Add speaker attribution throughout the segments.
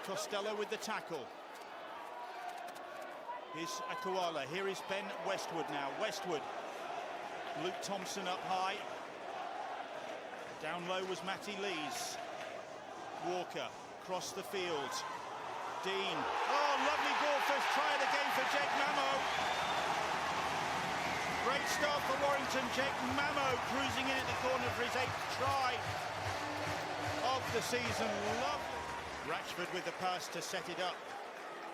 Speaker 1: Costello with the tackle. Here's Akwala. Here is Ben Westwood now. Westwood. Luke Thompson up high. Down low was Matty Lees. Walker across the field. Dean. Oh, lovely ball. First try of the game for Jake Mamo. Great start for Warrington. Jake Mamo cruising in at the corner for his 8th try of the season. Lovely. Ratchford with the pass to set it up.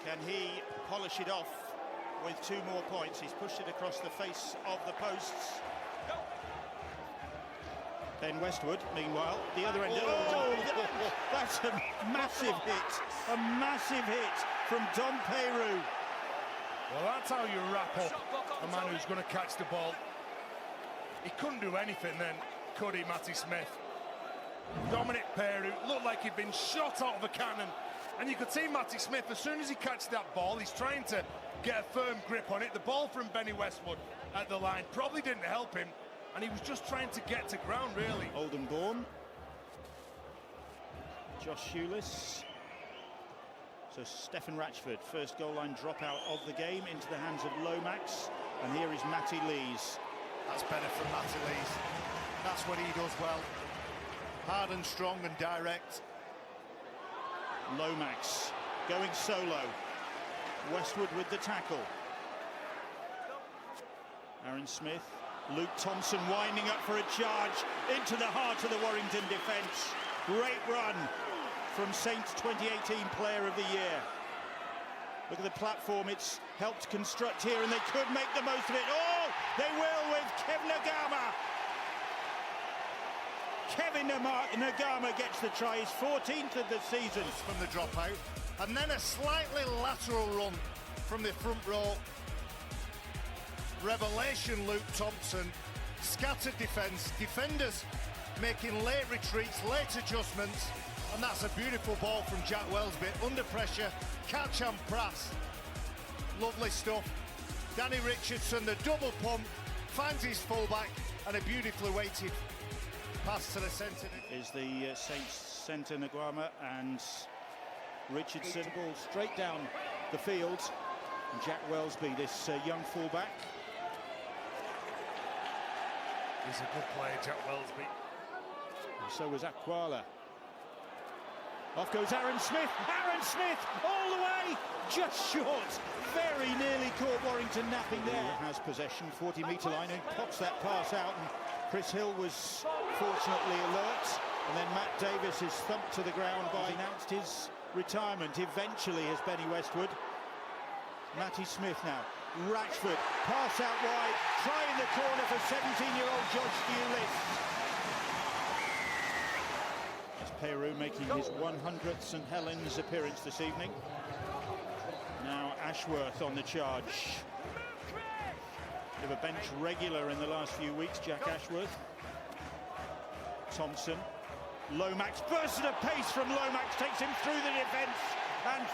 Speaker 1: Can he polish it off with 2 more points? He's pushed it across the face of the posts. Ben Westwood, meanwhile, the other end. Oh, that's a massive hit. A massive hit from Dom Peru.
Speaker 2: Well, that's how you wrap up a man who's going to catch the ball. He couldn't do anything then, could he, Matty Smith? Dominic Peru looked like he'd been shot out of a cannon. And you could see Matty Smith, as soon as he catches that ball, he's trying to get a firm grip on it. The ball from Benny Westwood at the line probably didn't help him. And he was just trying to get to ground, really.
Speaker 1: Oldham born. Josh Hewless. So Stefan Ratchford, first goal line dropout of the game into the hands of Lomax. And here is Matty Lees.
Speaker 3: That's better from Matty Lees. That's what he does well. Hard and strong and direct.
Speaker 1: Lomax going solo. Westwood with the tackle. Aaron Smith. Luke Thompson winding up for a charge into the heart of the Warrington defence. Great run from Saints 2018 Player of the Year. Look at the platform it's helped construct here, and they could make the most of it. Oh, they will with Kevin Nagama. Kevin Nagama gets the try, his 14th of the season.
Speaker 3: From the dropout, and then a slightly lateral run from the front row. Revelation Luke Thompson, scattered defenders making late retreats, late adjustments, and that's a beautiful ball from Jack Welsby, under pressure, catch and press. Lovely stuff. Danny Richardson, the double pump, finds his fullback, and a beautifully weighted pass to the centre.
Speaker 1: Is the Saints centre Nagama, and Richardson, ball straight down the field. And Jack Welsby, this young fullback.
Speaker 2: He's a good player, Jack Welsby.
Speaker 1: And so was Akwala. Off goes Aaron Smith. Aaron Smith all the way, just short. Very nearly caught Warrington napping there. He has possession, 40-metre line, and pops that pass out. And Chris Hill was fortunately alert. And then Matt Davis is thumped to the ground by announced his retirement. Eventually, as Benny Westwood. Matty Smith now. Ratchford, pass out wide, try in the corner for 17-year-old Josh Hewless. As Peru making his 100th St. Helens appearance this evening. Now Ashworth on the charge. Bit of a bench regular in the last few weeks, Jack Ashworth. Thompson. Lomax, burst at a pace from Lomax, takes him through the defence and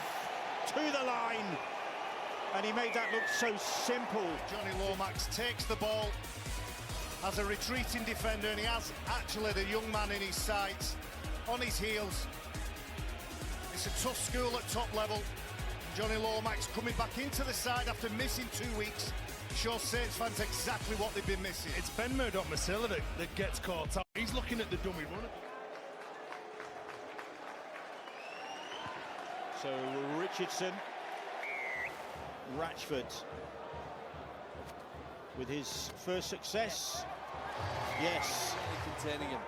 Speaker 1: to the line. And he made that look so simple.
Speaker 3: Johnny Lomax takes the ball as a retreating defender, and he has actually the young man in his sights, on his heels. It's a tough school at top level. Johnny Lomax coming back into the side after missing 2 weeks. Shows Saints fans exactly what they've been missing.
Speaker 2: It's Ben Murdoch-Masila that gets caught up. He's looking at the dummy runner.
Speaker 1: So Richardson. Ratchford with his first success. Yes.
Speaker 4: Containing him.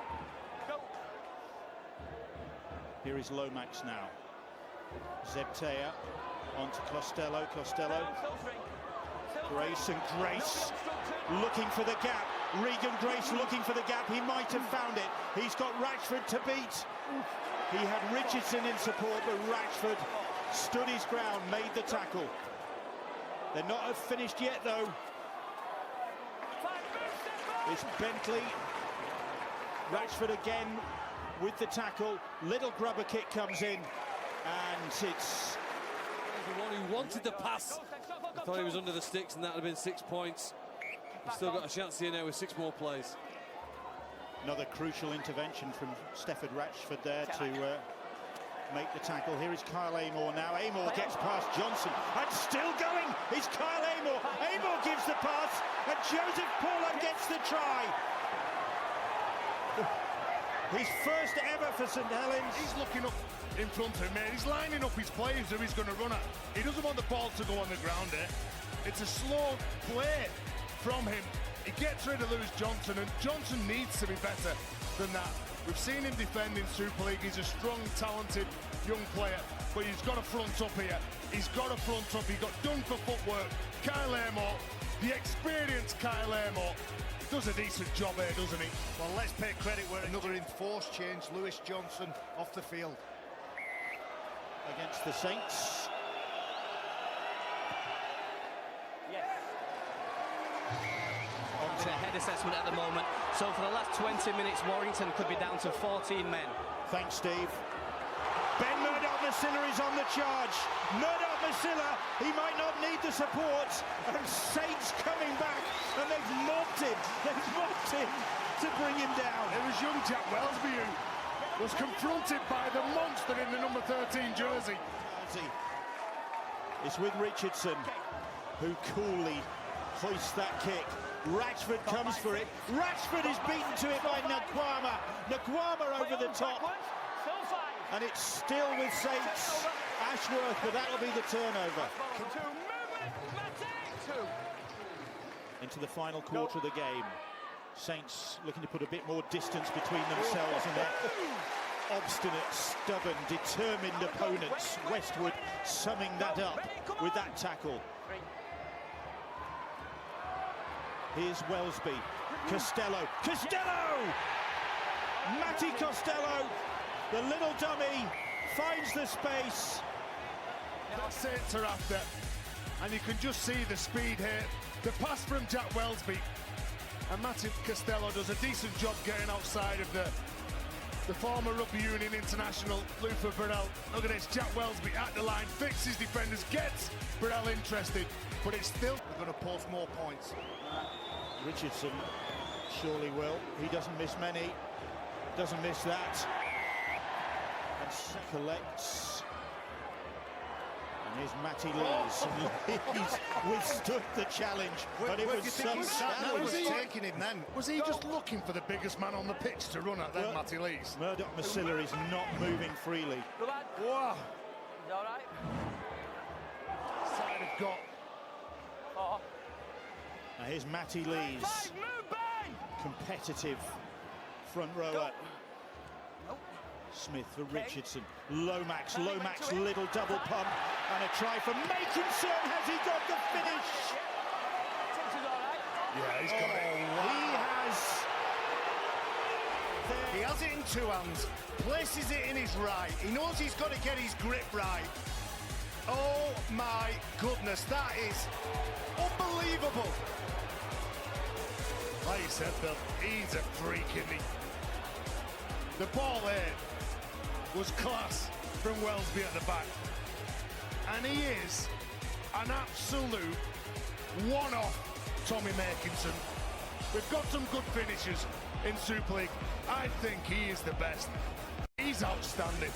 Speaker 1: Here is Lomax now. Zebtea onto Costello. Grace and Grace looking for the gap. Regan Grace looking for the gap. He might have found it. He's got Ratchford to beat. He had Richardson in support, but Ratchford stood his ground, made the tackle. They're not finished yet, though. It's Bentley. Ratchford again with the tackle. Little grubber kick comes in, and it's
Speaker 4: The one who wanted the pass. I thought he was under the sticks, and that would have been 6 points. He's still got a chance here now with 6 more plays.
Speaker 1: Another crucial intervention from Stefan Ratchford there to make the tackle. Here is Kyle Amor now. Amor gets past Johnson and still going is Kyle Amor. Amor gives the pass and Joseph Paulo gets the try. His first ever for St. Helens.
Speaker 2: He's looking up in front of him, mate. He's lining up his players who he's going to run at. He doesn't want the ball to go on the ground here. It's a slow play from him. He gets rid of Lewis Johnson, and Johnson needs to be better than that. We've seen him defend in Super League. He's a strong, talented young player, but he's got to front up here. He's got to front up. He got done for footwork. Kyle Amor, the experienced Kyle Amor, does a decent job here, doesn't he?
Speaker 3: Well, let's pay credit where another enforced change. Lewis Johnson off the field.
Speaker 1: Against the Saints.
Speaker 5: Having a head assessment at the moment. So for the last 20 minutes, Warrington could be down to 14 men.
Speaker 1: Thanks, Steve. Ben Murdoch-Masila is on the charge. Murdoch-Masila, he might not need the support. And Saints coming back, and they've mobbed him. They've mobbed him to bring him down.
Speaker 2: It was young Jack Welsby who was confronted by the monster in the number 13 jersey.
Speaker 1: It's with Richardson, who coolly hoists that kick. Rashford comes for it. Rashford is beaten to it by Nakwama. Nakwama over the top. And it's still with Saints. Ashworth, but that'll be the turnover. Into the final quarter of the game. Saints looking to put a bit more distance between themselves and their obstinate, stubborn, determined opponents. Westwood summing that up with that tackle. Here's Welsby. Costello. Costello! Matty Costello, the little dummy, finds the space.
Speaker 2: That's Saints are after. And you can just see the speed here. The pass from Jack Welsby. And Matty Costello does a decent job getting outside of the former Rugby Union international, Luther Burrell. Look at this, Jack Welsby at the line, fixes defenders, gets Burrell interested, but it's still...
Speaker 3: We're going to post more points.
Speaker 1: Richardson surely will. He doesn't miss many. Doesn't miss that. And collects. And here's Matty Lees. He's withstood the challenge, but it was some
Speaker 3: That was
Speaker 1: challenge.
Speaker 3: taking him then.
Speaker 2: Was he just looking for the biggest man on the pitch to run at then, Matty Lees?
Speaker 1: Murdoch-Masila is not moving freely.
Speaker 2: Wow.
Speaker 5: Is all right?
Speaker 2: Side have got...
Speaker 1: Now here's Matty Lees. Competitive front rower. Smith for Richardson. Lomax, little double pump. And a try from Makinson. Has he got the finish?
Speaker 2: Yeah, he's got it.
Speaker 3: He has it in two hands, places it in his right. He knows he's got to get his grip right. Oh my goodness, that is unbelievable.
Speaker 2: Like you said, Bill, he's a freak, isn't he? The ball there was class from Welsby at the back. And he is an absolute one-off Tommy Makinson. We've got some good finishers in Super League. I think he is the best. He's outstanding.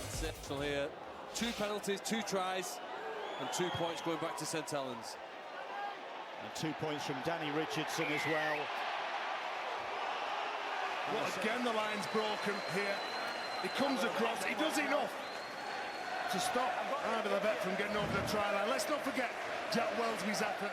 Speaker 4: Exceptional here. 2 penalties, 2 tries, and 2 points going back to St. Helens.
Speaker 1: And 2 points from Danny Richardson as well.
Speaker 2: Well, again, the line's broken here. He comes across, he does enough to stop Arvid Levette from getting over the try line. Let's not forget Jack Welsby's effort.